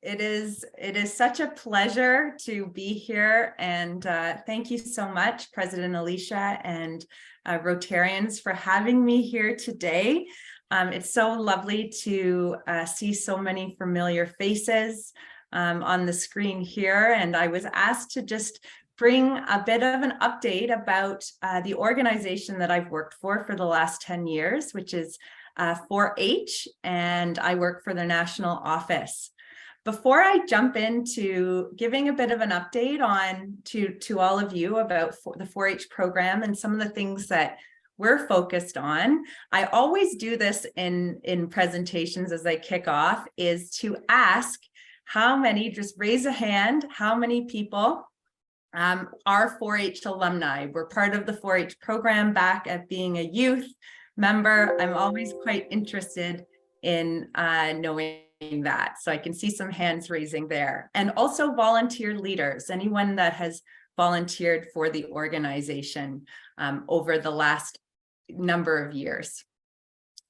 it is such a pleasure to be here, and thank you so much, President Alicia and Rotarians, for having me here today. It's so lovely to see so many familiar faces on the screen here, and I was asked to just bring a bit of an update about the organization that I've worked for the last 10 years, which is 4-H, and I work for the national office. Before I jump into giving a bit of an update on to all of you about the 4-H program and some of the things that we're focused on, I always do this in presentations as I kick off, is to ask how many, just raise a hand, how many people are 4-H alumni. We're part of the 4-H program back at being a youth member. I'm always quite interested in knowing that. So I can see some hands raising there. And also volunteer leaders, anyone that has volunteered for the organization over the last number of years.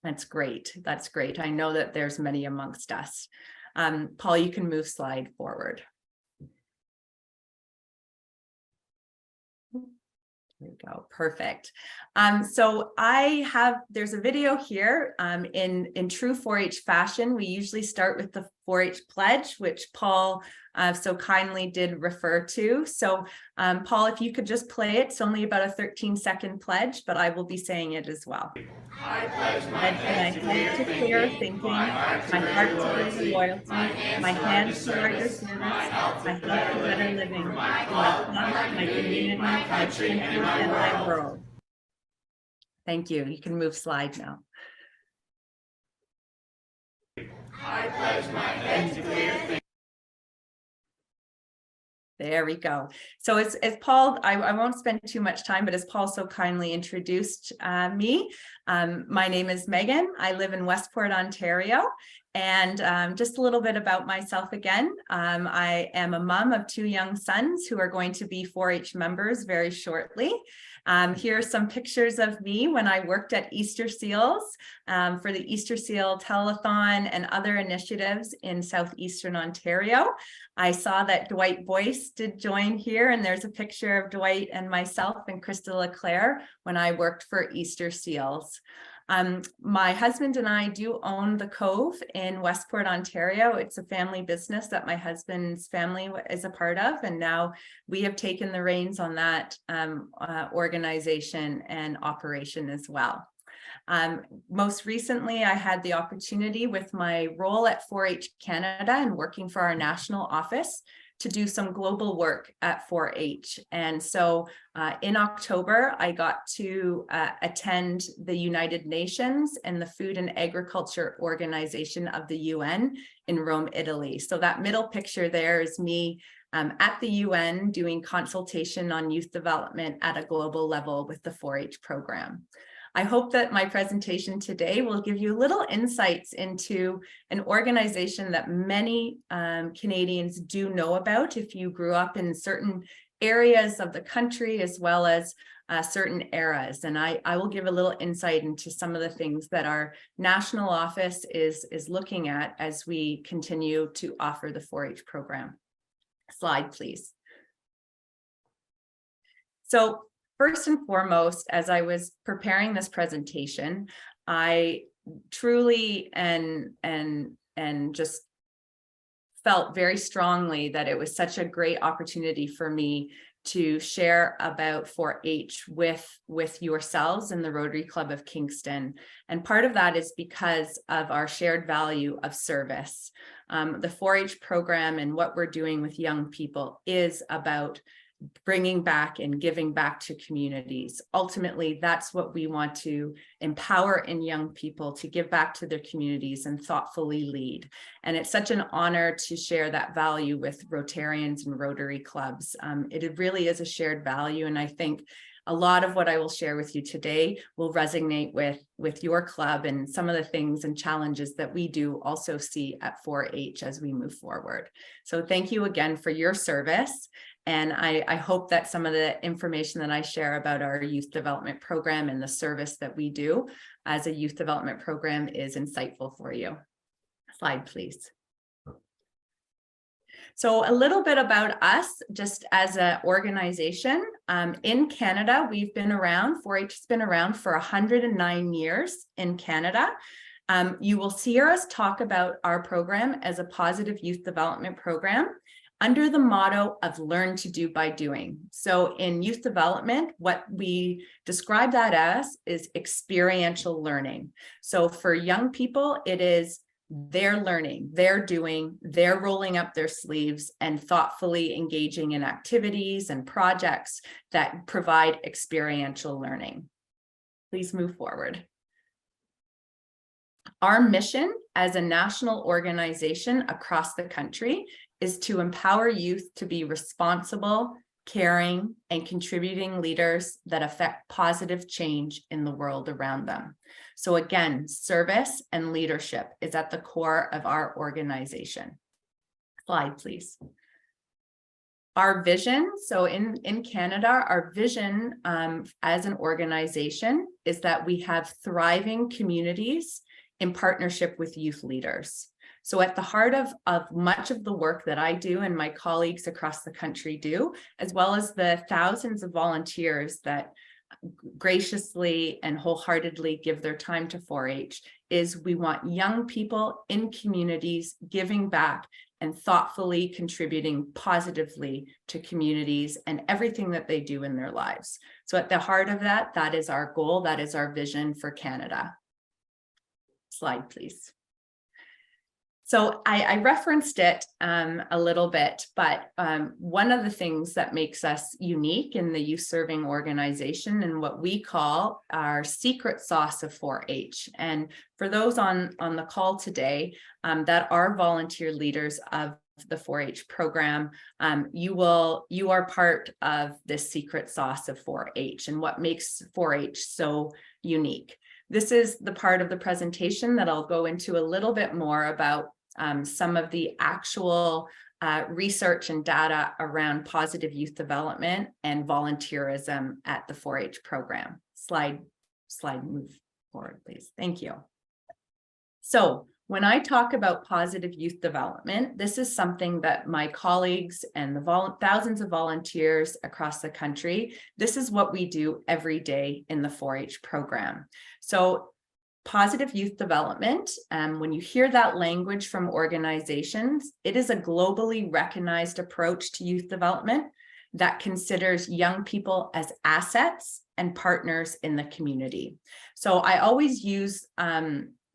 That's great. That's great. I know that there's many amongst us. Paul, you can move slide forward. There we go. Perfect. So there's a video here in true 4-H fashion. We usually start with the 4-H pledge, which Paul so kindly did refer to. So Paul, if you could just play it. It's only about a 13-second pledge, but I will be saying it as well. I pledge my head to clear thinking, my heart to greater loyalty, my hands to larger service, my health to better living, my thoughts, my community, my country, and my world. Thank you. You can move slide now. I pledge my head to clear thinking. There we go. So as Paul, I won't spend too much time, but as Paul so kindly introduced me, my name is Megan. I live in Westport, Ontario. And just a little bit about myself again. I am a mom of 2 young sons who are going to be 4-H members very shortly. Here are some pictures of me when I worked at Easter Seals for the Easter Seal Telethon and other initiatives in Southeastern Ontario. I saw that Dwight Boyce did join here, and there's a picture of Dwight and myself and Krista LeClaire when I worked for Easter Seals. My husband and I do own the Cove in Westport, Ontario. It's a family business that my husband's family is a part of, and now we have taken the reins on that organization and operation as well. Most recently, I had the opportunity with my role at 4-H Canada and working for our national office to do some global work at 4-H. And so in October, I got to attend the United Nations and the Food and Agriculture Organization of the UN in Rome, Italy. So that middle picture there is me at the UN doing consultation on youth development at a global level with the 4-H program. I hope that my presentation today will give you little insights into an organization that many Canadians do know about if you grew up in certain areas of the country as well as certain eras. And I will give a little insight into some of the things that our national office is looking at as we continue to offer the 4-H program. Slide, please. So first and foremost, as I was preparing this presentation, I truly and just felt very strongly that it was such a great opportunity for me to share about 4-H with yourselves in the Rotary Club of Kingston. And part of that is because of our shared value of service. The 4-H program and what we're doing with young people is about bringing back and giving back to communities. Ultimately, that's what we want to empower in young people, to give back to their communities and thoughtfully lead. And it's such an honor to share that value with Rotarians and Rotary clubs. It really is a shared value. And I think a lot of what I will share with you today will resonate with your club and some of the things and challenges that we do also see at 4-H as we move forward. So thank you again for your service. And I hope that some of the information that I share about our youth development program and the service that we do as a youth development program is insightful for you. Slide, please. So a little bit about us, just as an organization. In Canada, we've been around, 4-H has been around for 109 years in Canada. You will hear us talk about our program as a positive youth development program under the motto of learn to do by doing. So in youth development, what we describe that as is experiential learning. So for young people, it is they're learning, they're doing, they're rolling up their sleeves and thoughtfully engaging in activities and projects that provide experiential learning. Please move forward. Our mission as a national organization across the country is to empower youth to be responsible, caring, and contributing leaders that affect positive change in the world around them. So again, service and leadership is at the core of our organization. Slide, please. Our vision, so in Canada, our vision as an organization is that we have thriving communities in partnership with youth leaders. So at the heart of much of the work that I do and my colleagues across the country do, as well as the thousands of volunteers that graciously and wholeheartedly give their time to 4-H, is we want young people in communities giving back and thoughtfully contributing positively to communities and everything that they do in their lives. So at the heart of that, that is our goal, that is our vision for Canada. Slide, please. So I referenced it a little bit, but one of the things that makes us unique in the youth serving organization and what we call our secret sauce of 4-H. And for those on the call today that are volunteer leaders of the 4-H program, you are part of this secret sauce of 4-H and what makes 4-H so unique. This is the part of the presentation that I'll go into a little bit more about some of the actual research and data around positive youth development and volunteerism at the 4-H program. Slide, move forward, please. Thank you. So when I talk about positive youth development, this is something that my colleagues and the thousands of volunteers across the country, this is what we do every day in the 4-H program. So positive youth development, when you hear that language from organizations, it is a globally recognized approach to youth development that considers young people as assets and partners in the community. So I always use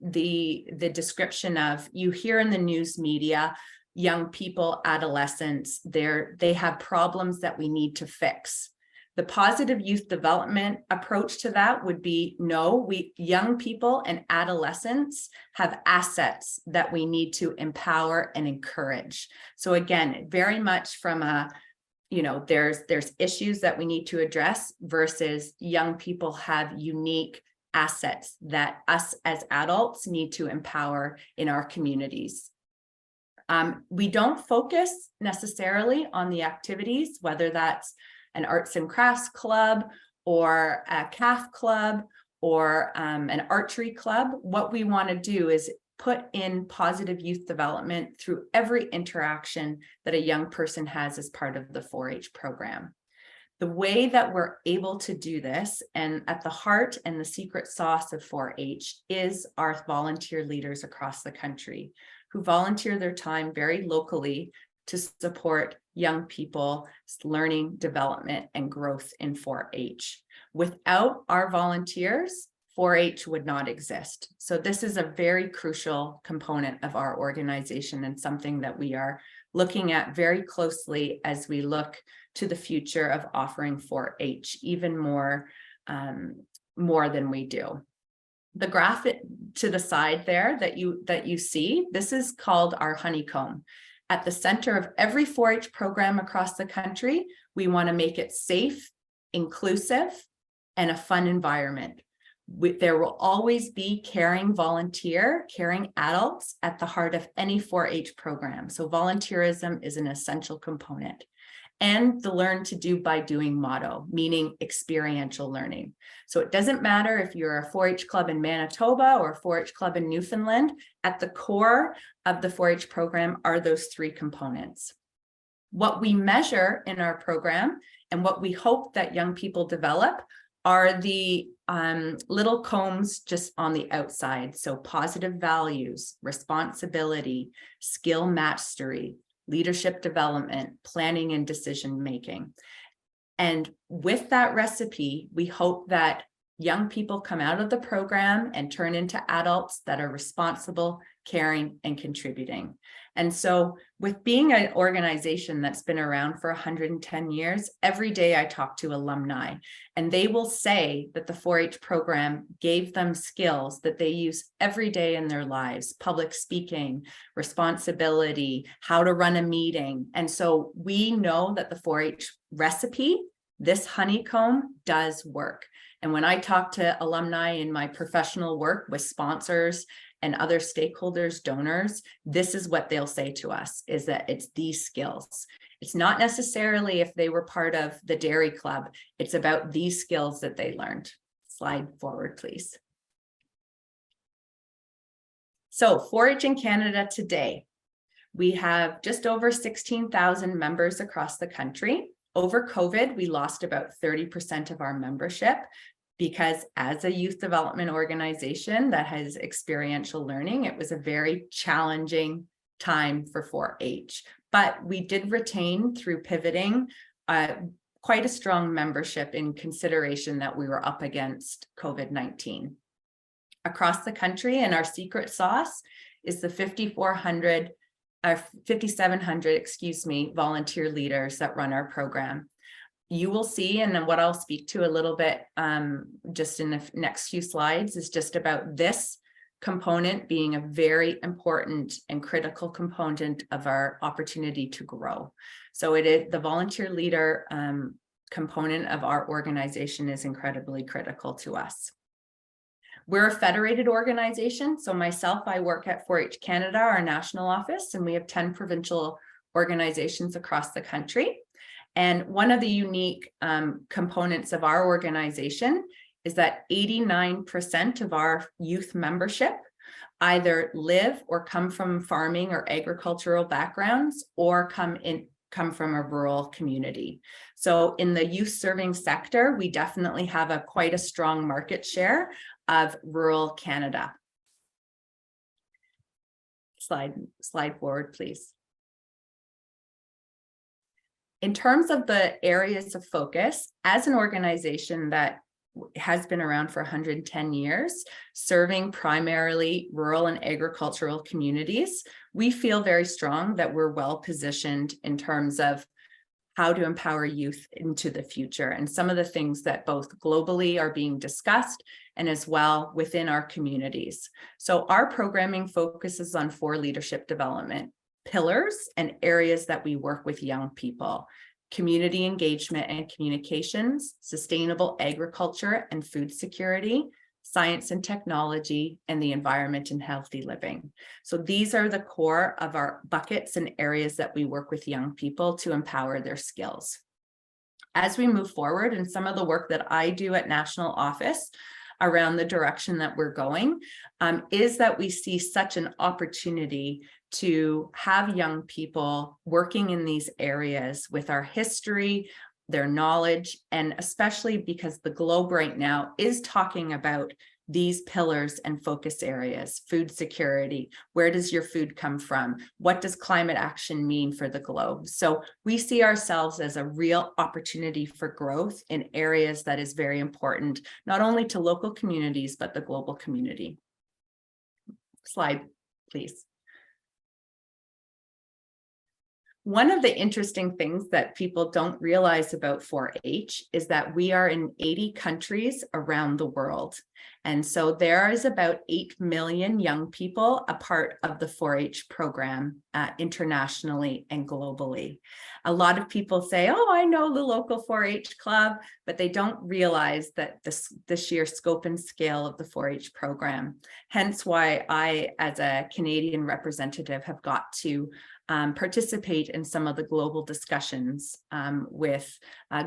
the description of, you hear in the news media, young people, adolescents, they have problems that we need to fix. The positive youth development approach to that would be, no, young people and adolescents have assets that we need to empower and encourage. So again, very much from a, there's issues that we need to address versus young people have unique assets that us as adults need to empower in our communities. We don't focus necessarily on the activities, whether that's an arts and crafts club or a CAF club or an archery club. What we want to do is put in positive youth development through every interaction that a young person has as part of the 4-H program. The way that we're able to do this, and at the heart and the secret sauce of 4-H, is our volunteer leaders across the country who volunteer their time very locally to support young people's learning, development, and growth in 4-H. Without our volunteers, 4-H would not exist. So this is a very crucial component of our organization and something that we are looking at very closely as we look to the future of offering 4-H even more than we do. The graphic to the side there that you see, this is called our honeycomb. At the center of every 4-H program across the country, we want to make it safe, inclusive, and a fun environment. There will always be caring adults at the heart of any 4-H program. So volunteerism is an essential component. And the learn to do by doing motto, meaning experiential learning. So it doesn't matter if you're a 4-H club in Manitoba or a 4-H club in Newfoundland, at the core of the 4-H program are those three components. What we measure in our program and what we hope that young people develop are the little combs just on the outside. So positive values, responsibility, skill mastery, leadership development, planning and decision making. And with that recipe, we hope that young people come out of the program and turn into adults that are responsible, caring, and contributing. And so with being an organization that's been around for 110 years, every day I talk to alumni, and they will say that the 4-H program gave them skills that they use every day in their lives: public speaking, responsibility, how to run a meeting. And so we know that the 4-H recipe, this honeycomb, does work. And when I talk to alumni in my professional work with sponsors and other stakeholders, donors, this is what they'll say to us, is that it's these skills. It's not necessarily if they were part of the Dairy Club, it's about these skills that they learned. Slide forward, please. So 4-H in Canada today, we have just over 16,000 members across the country. Over COVID, we lost about 30% of our membership because as a youth development organization that has experiential learning, it was a very challenging time for 4-H. But we did retain through pivoting quite a strong membership in consideration that we were up against COVID-19. Across the country, and our secret sauce is the 5,700, volunteer leaders that run our program. You will see, and then what I'll speak to a little bit just in the next few slides is just about this component being a very important and critical component of our opportunity to grow. So it is the volunteer leader component of our organization is incredibly critical to us. We're a federated organization. So myself, I work at 4-H Canada, our national office, and we have 10 provincial organizations across the country. And one of the unique components of our organization is that 89% of our youth membership either live or come from farming or agricultural backgrounds or come from a rural community. So in the youth serving sector, we definitely have quite a strong market share of rural Canada. Slide forward, please. In terms of the areas of focus, as an organization that has been around for 110 years, serving primarily rural and agricultural communities, we feel very strong that we're well positioned in terms of how to empower youth into the future and some of the things that both globally are being discussed and as well within our communities. So our programming focuses on 4 leadership development pillars and areas that we work with young people: community engagement and communications, sustainable agriculture and food security, science and technology, and the environment and healthy living. So these are the core of our buckets and areas that we work with young people to empower their skills. As we move forward, and some of the work that I do at national office around the direction that we're going, is that we see such an opportunity to have young people working in these areas with our history, their knowledge, and especially because the globe right now is talking about these pillars and focus areas: food security, where does your food come from? What does climate action mean for the globe? So we see ourselves as a real opportunity for growth in areas that is very important, not only to local communities, but the global community. Slide, please. One of the interesting things that people don't realize about 4-H is that we are in 80 countries around the world. And so there is about 8 million young people a part of the 4-H program internationally and globally. A lot of people say, oh, I know the local 4-H club, but they don't realize that the sheer scope and scale of the 4-H program. Hence why I, as a Canadian representative, have got to participate in some of the global discussions with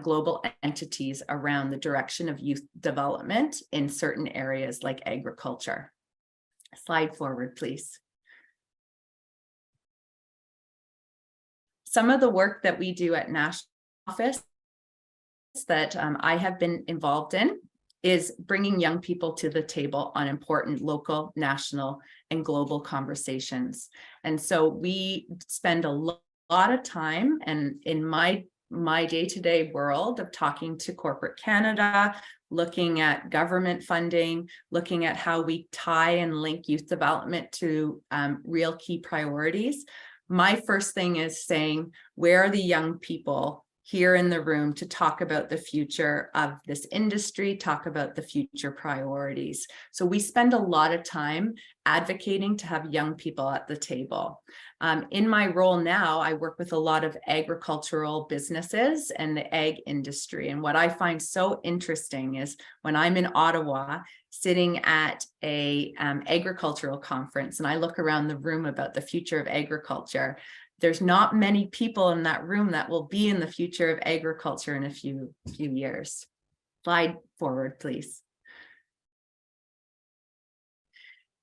global entities around the direction of youth development in certain areas like agriculture. Slide forward, please. some of the work that we do at national office that I have been involved in is bringing young people to the table on important local, national, and global conversations. And so we spend a lot of time, and in my day-to-day world of talking to corporate Canada, looking at government funding, looking at how we tie and link youth development to real key priorities. My first thing is saying, where are the young people here in the room to talk about the future of this industry, talk about the future priorities? So we spend a lot of time advocating to have young people at the table. In my role now, I work with a lot of agricultural businesses and the ag industry. And what I find so interesting is when I'm in Ottawa, sitting at a agricultural conference, and I look around the room about the future of agriculture, there's not many people in that room that will be in the future of agriculture in a few years. Slide forward, please.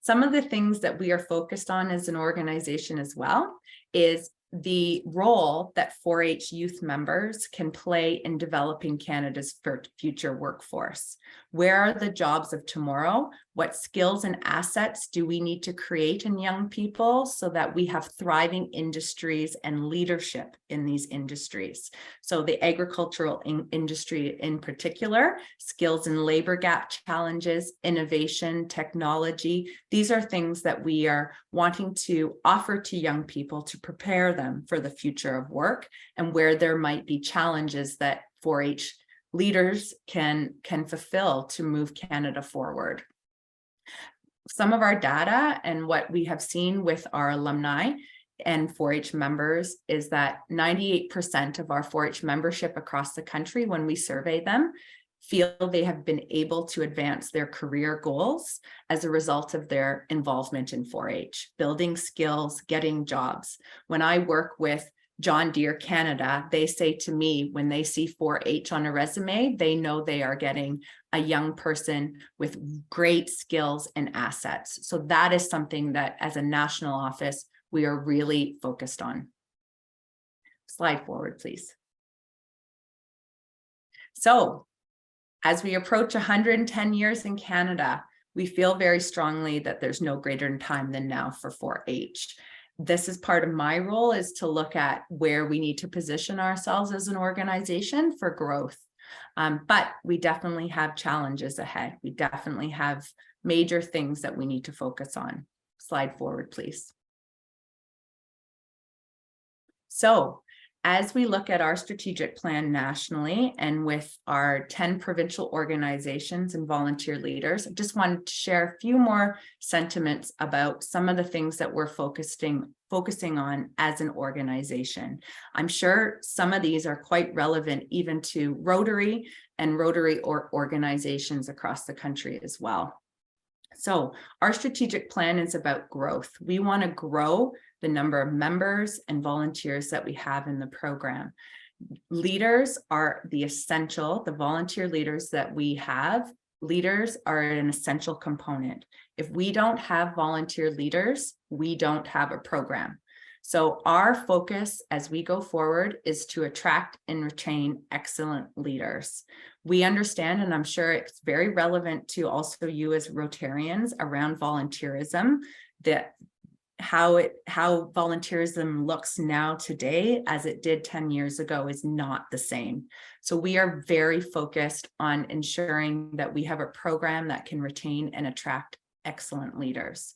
Some of the things that we are focused on as an organization as well is the role that 4-H youth members can play in developing Canada's future workforce. Where are the jobs of tomorrow? What skills and assets do we need to create in young people so that we have thriving industries and leadership in these industries? So the agricultural industry in particular, skills and labor gap challenges, innovation, technology, these are things that we are wanting to offer to young people to prepare them for the future of work, and where there might be challenges that 4-H leaders can fulfill to move Canada forward. Some of our data and what we have seen with our alumni and 4-H members is that 98% of our 4-H membership across the country, when we survey them, feel they have been able to advance their career goals as a result of their involvement in 4-H, building skills, getting jobs. When I work with John Deere Canada, they say to me, when they see 4-H on a resume, they know they are getting a young person with great skills and assets. So that is something that as a national office, we are really focused on. Slide forward, please. So as we approach 110 years in Canada, we feel very strongly that there's no greater time than now for 4-H. This is part of my role, is to look at where we need to position ourselves as an organization for growth. But we definitely have challenges ahead. We definitely have major things that we need to focus on. Slide forward, please. So as we look at our strategic plan nationally and with our 10 provincial organizations and volunteer leaders, I just wanted to share a few more sentiments about some of the things that we're focusing on as an organization. I'm sure some of these are quite relevant even to Rotary and Rotary organizations across the country as well. So our strategic plan is about growth. We want to grow the number of members and volunteers that we have in the program. Leaders are the volunteer leaders that we have. Leaders are an essential component. If we don't have volunteer leaders, we don't have a program. So our focus as we go forward is to attract and retain excellent leaders. We understand, and I'm sure it's very relevant to also you as Rotarians around volunteerism, that how volunteerism looks now today as it did 10 years ago is not the same. So we are very focused on ensuring that we have a program that can retain and attract excellent leaders.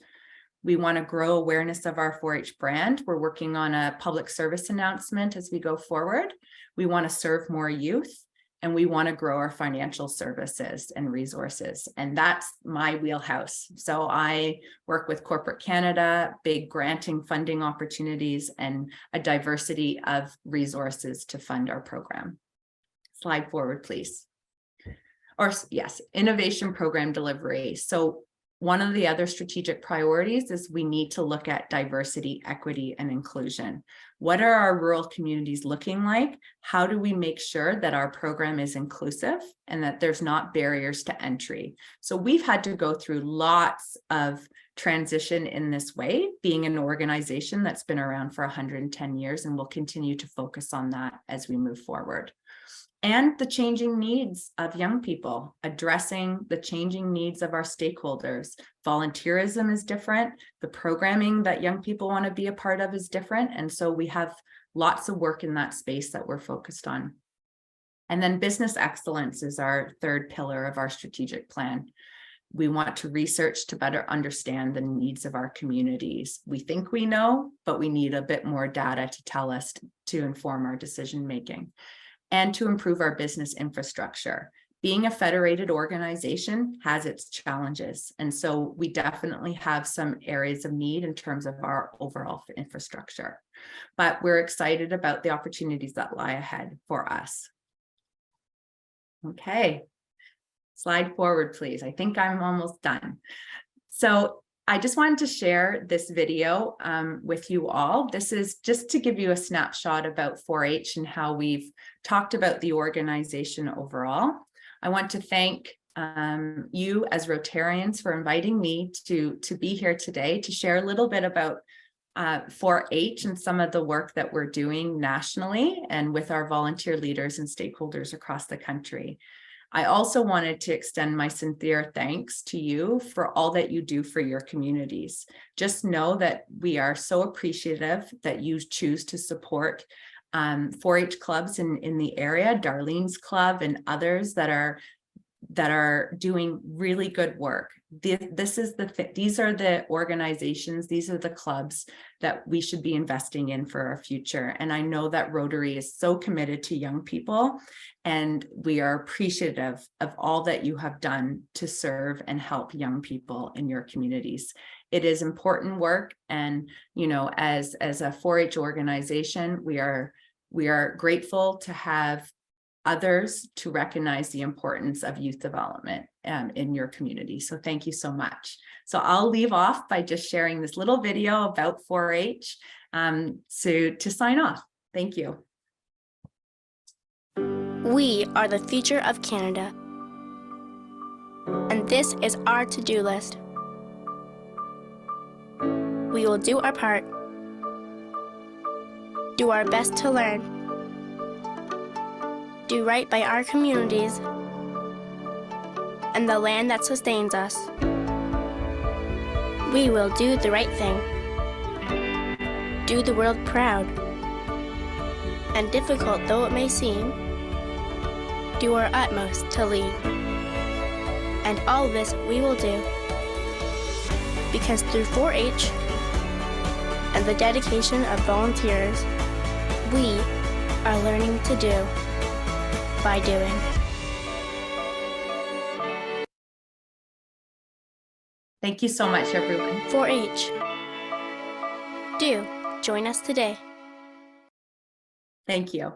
We want to grow awareness of our 4-H brand. We're working on a public service announcement as we go forward. We want to serve more youth, and we want to grow our financial services and resources. And that's my wheelhouse. So I work with corporate Canada, big granting funding opportunities, and a diversity of resources to fund our program. Slide forward, please. Or yes, innovation program delivery. So one of the other strategic priorities is we need to look at diversity, equity, and inclusion. What are our rural communities looking like? How do we make sure that our program is inclusive and that there's not barriers to entry? So we've had to go through lots of transition in this way, being an organization that's been around for 110 years, and we'll continue to focus on that as we move forward. And the changing needs of young people, addressing the changing needs of our stakeholders. Volunteerism is different. The programming that young people want to be a part of is different. And so we have lots of work in that space that we're focused on. And then business excellence is our third pillar of our strategic plan. We want to research to better understand the needs of our communities. We think we know, but we need a bit more data to tell us to inform our decision making. And to improve our business infrastructure. Being a federated organization has its challenges. And so we definitely have some areas of need in terms of our overall infrastructure. But we're excited about the opportunities that lie ahead for us. Okay, slide forward, please. I think I'm almost done. So I just wanted to share this video with you all. This is just to give you a snapshot about 4-H and how we've talked about the organization overall. I want to thank you as Rotarians for inviting me to be here today to share a little bit about 4-H and some of the work that we're doing nationally and with our volunteer leaders and stakeholders across the country. I also wanted to extend my sincere thanks to you for all that you do for your communities. Just know that we are so appreciative that you choose to support 4-H clubs in the area, Darlene's Club and others that are doing really good work. These are the organizations, these are the clubs that we should be investing in for our future. And I know that Rotary is so committed to young people, and we are appreciative of all that you have done to serve and help young people in your communities. It is important work, and as a 4-H organization, we are grateful to have others to recognize the importance of youth development in your community. So thank you so much. So I'll leave off by just sharing this little video about 4-H to sign off. Thank you. We are the future of Canada, and this is our to-do list. We will do our part, do our best to learn, do right by our communities and the land that sustains us. We will do the right thing, do the world proud, and difficult though it may seem, do our utmost to lead. And all this we will do because through 4-H and the dedication of volunteers, we are learning to do by doing. Thank you so much, everyone. 4-H. Do join us today. Thank you.